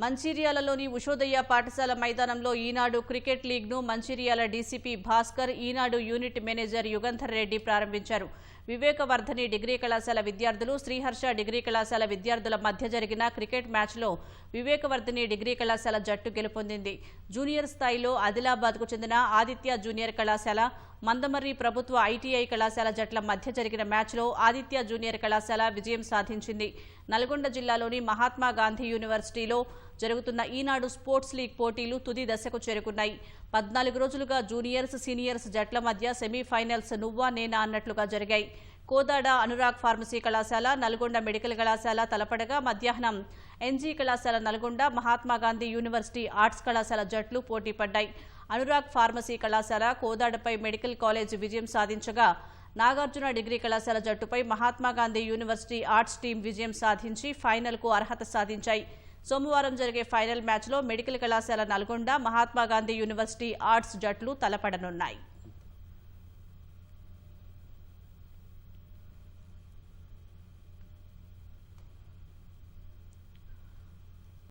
మంచిర్యాలలోని ఉషోదయ పాఠశాల మైదానంలో ఈనాడు cricket లీగ్ను Mancherial DCP Bhaskar, ఈనాడు unit manager Yugandhar Reddy ప్రారంభించారు. వివేకవర్ధని డిగ్రీ కళాశాల విద్యార్థులు, శ్రీహర్ష డిగ్రీ కళాశాల విద్యార్థుల మధ్య జరిగిన క్రికెట్ మ్యాచ్లో వివేకవర్ధని డిగ్రీ కళాశాల జట్టు గెలుపొందింది. జూనియర్ స్థాయిలో ఆదిలాబాద్కు చెందిన ఆదిత్య జూనియర్ కళాశాల, మందమర్రి ప్రభుత్వ ఐటీఐ కళాశాల జట్ల మధ్య జరిగిన మ్యాచ్లో ఆదిత్య జూనియర్ కళాశాల విజయం సాధించింది. నల్గొండ జిల్లాలోని మహాత్మా గాంధీ యూనివర్సిటీలో జరుగుతున్న ఈనాడు స్పోర్ట్స్ లీగ్ పోటీలు తుది దశకు చేరుకున్నాయి. 14 రోజులుగా జూనియర్స్, సీనియర్స్ జట్ల మధ్య సెమీఫైనల్స్ నువ్వా నేనా అన్నట్లుగా జరిగాయి. కోదాడ అనురాగ్ ఫార్మసీ కళాశాల, నల్గొండ మెడికల్ కళాశాల తలపడగా మధ్యాహ్నం ఎన్జీ కళాశాల నల్గొండ, మహాత్మాగాంధీ యూనివర్సిటీ ఆర్ట్స్ కళాశాల జట్లు పోటీ పడ్డాయి. అనురాగ్ ఫార్మసీ కళాశాల కోదాడపై మెడికల్ కాలేజ్ విజయం సాధించగా, నాగార్జున డిగ్రీ కళాశాల జట్టుపై మహాత్మాగాంధీ యూనివర్సిటీ ఆర్ట్స్ టీం విజయం సాధించి ఫైనల్కు అర్హత సాధించాయి. సోమవారం జరిగే ఫైనల్ మ్యాచ్లో మెడికల్ కళాశాల నల్గొండ, మహాత్మాగాంధీ యూనివర్సిటీ ఆర్ట్స్ జట్లు తలపడనున్నాయి.